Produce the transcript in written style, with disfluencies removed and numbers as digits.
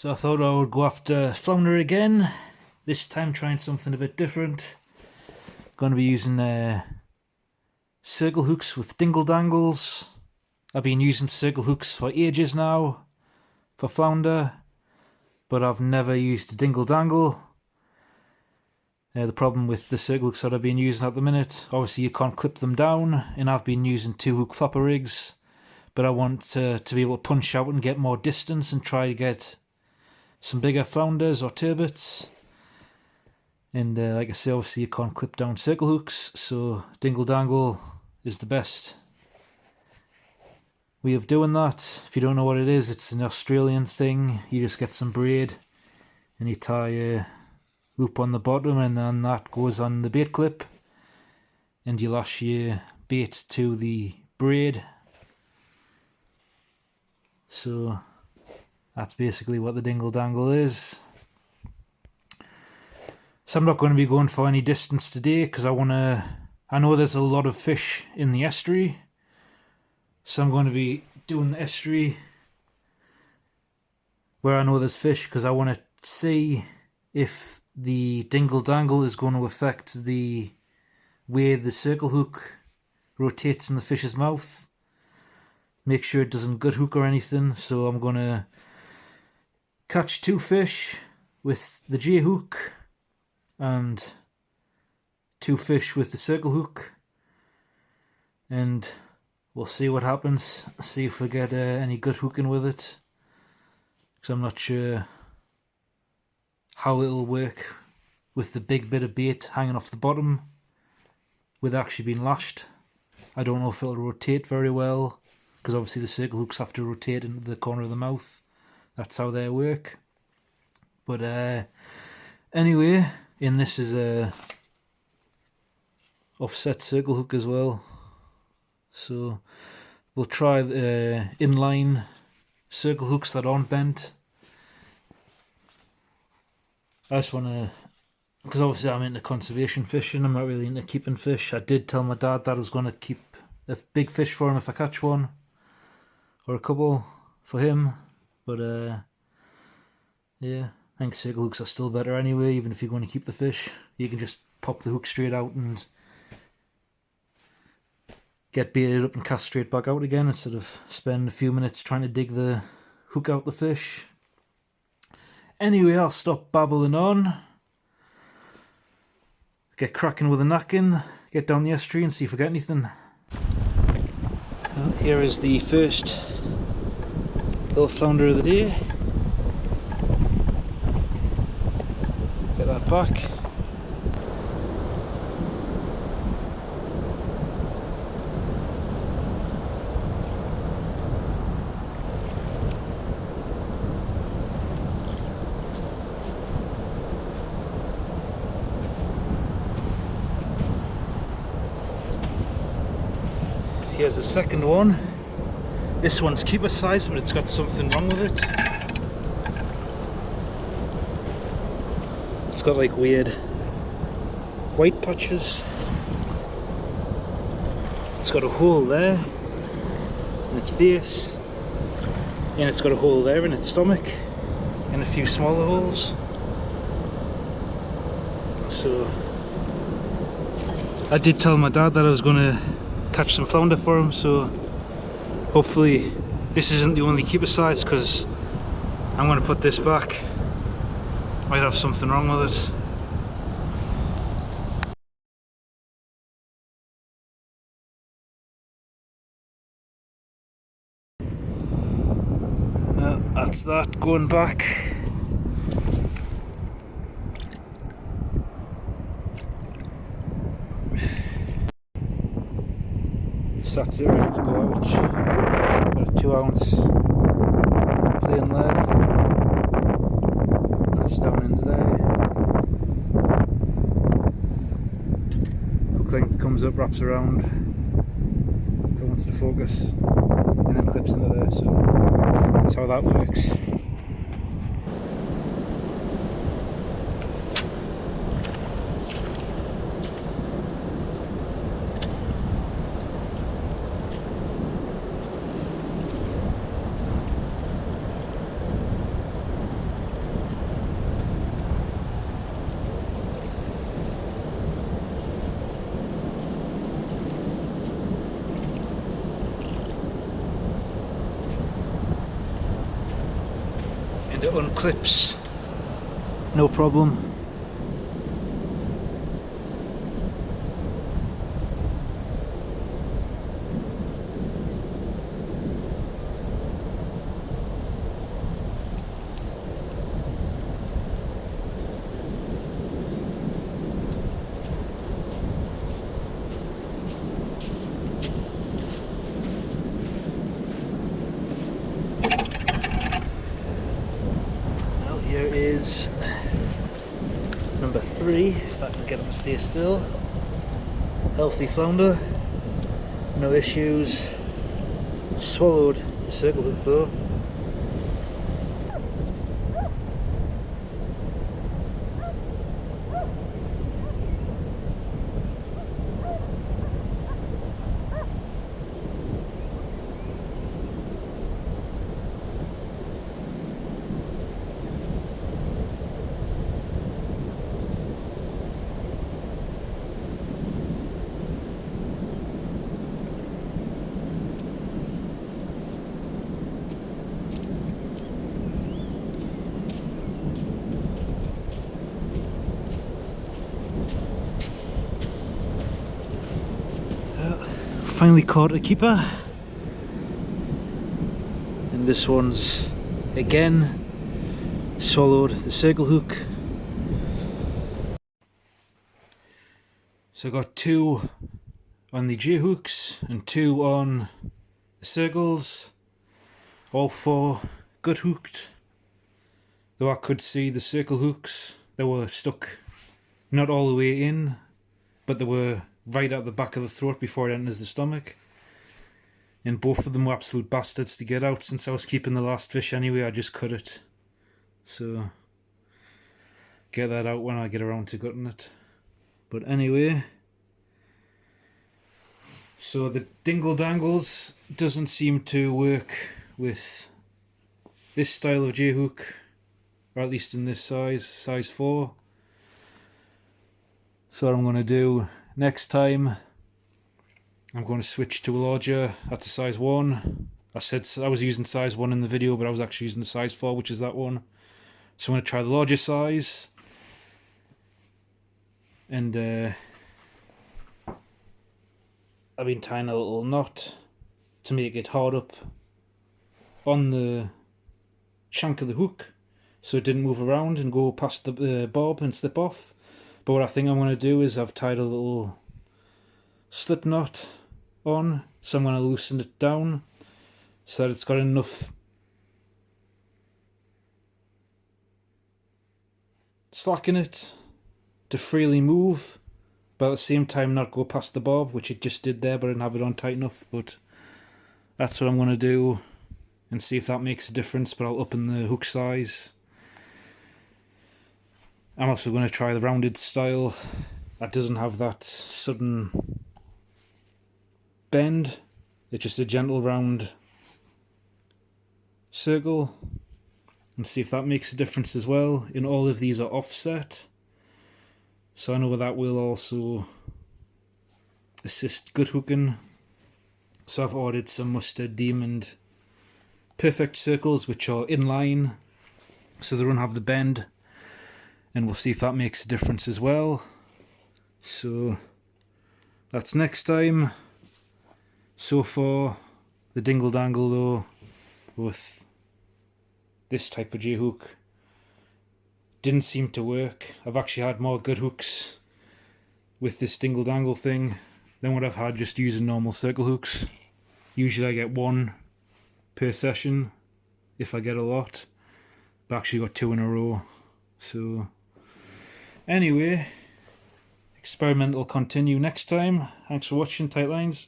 So I thought I would go after Flounder again. This time trying something a bit different. Going to be using circle hooks with dingle dangles. I've been using circle hooks for ages now for Flounder, but I've never used a dingle dangle. The problem with the circle hooks that I've been using at the minute, obviously you can't clip them down, and I've been using 2-hook flapper rigs, but I want to be able to punch out and get more distance and try to get some bigger flounders or turbots. And like I say, obviously you can't clip down circle hooks, so dingle dangle is the best way of doing that. If you don't know what it is, it's an Australian thing. You just get some braid and you tie a loop on the bottom, and then that goes on the bait clip, and you lash your bait to the braid. So that's basically what the dingle dangle is. So I'm not going to be going for any distance today because I know there's a lot of fish in the estuary, so I'm going to be doing the estuary where I know there's fish, because I want to see if the dingle dangle is going to affect the way the circle hook rotates in the fish's mouth. Make sure it doesn't gut hook or anything. So I'm going to catch 2 fish with the J hook and 2 fish with the circle hook, and we'll see what happens. See if we get any gut hooking with it, because I'm not sure how it'll work with the big bit of bait hanging off the bottom with actually being lashed. I don't know if it'll rotate very well, because obviously the circle hooks have to rotate into the corner of the mouth. That's how they work. But anyway, and this is a offset circle hook as well, so we'll try the inline circle hooks that aren't bent. I just want to, because obviously I'm into conservation fishing, I'm not really into keeping fish. I did tell my dad that I was going to keep a big fish for him if I catch one, or a couple for him, but yeah, I think circle hooks are still better anyway. Even if you're going to keep the fish, you can just pop the hook straight out and get baited up and cast straight back out again, instead of spend a few minutes trying to dig the hook out the fish. Anyway, I'll stop babbling on, get cracking with the knacking, get down the estuary and see if I get anything. Well, here is the first little flounder of the day. Get that back. Here's the second one. This one's keeper size, but it's got something wrong with it. It's got like weird white patches. It's got a hole there in its face, and it's got a hole there in its stomach, and a few smaller holes. So I did tell my dad that I was going to catch some flounder for him, so hopefully this isn't the only keeper size, because I'm going to put this back. Might have something wrong with it. That's that going back. So that's it, ready to go out. Got a 2-ounce plain lead, clips down into there. Hook length comes up, wraps around if it wants to focus, and then clips into there. So that's how that works. it unclips, no problem. Here is number 3, if I can get him to stay still. Healthy flounder, no issues. Swallowed the circle hook though. Finally caught a keeper, and this one's again swallowed the circle hook. So I got 2 on the J hooks and 2 on the circles, all 4 good hooked, though I could see the circle hooks, they were stuck not all the way in, but they were right at the back of the throat before it enters the stomach, and both of them were absolute bastards to get out. Since I was keeping the last fish anyway, I just cut it, so get that out when I get around to cutting it. But anyway, so the dingle dangles doesn't seem to work with this style of J hook, or at least in this size 4. So what I'm going to do next time, I'm going to switch to a larger, that's a size 1. I said I was using size 1 in the video, but I was actually using the size 4, which is that one. So I'm going to try the larger size, and I've been tying a little knot to make it hard up on the shank of the hook, so it didn't move around and go past the bob and slip off. But what I think I'm going to do is I've tied a little slip knot on, so I'm going to loosen it down so that it's got enough slack in it to freely move, but at the same time not go past the bob, which it just did there, but I didn't have it on tight enough. But that's what I'm going to do and see if that makes a difference, but I'll up in the hook size. I'm also going to try the rounded style. That doesn't have that sudden bend. It's just a gentle round circle, and see if that makes a difference as well. And all of these are offset, so I know that will also assist good hooking. So I've ordered some Mustard Diamond perfect circles, which are in line, so they don't have the bend, and we'll see if that makes a difference as well. So that's next time. So far, the dingle dangle though, with this type of J hook, didn't seem to work. I've actually had more good hooks with this dingle dangle thing than what I've had just using normal circle hooks. Usually I get 1 per session if I get a lot, but I actually got 2 in a row. So anyway, experiment will continue next time. Thanks for watching, Tight Lines.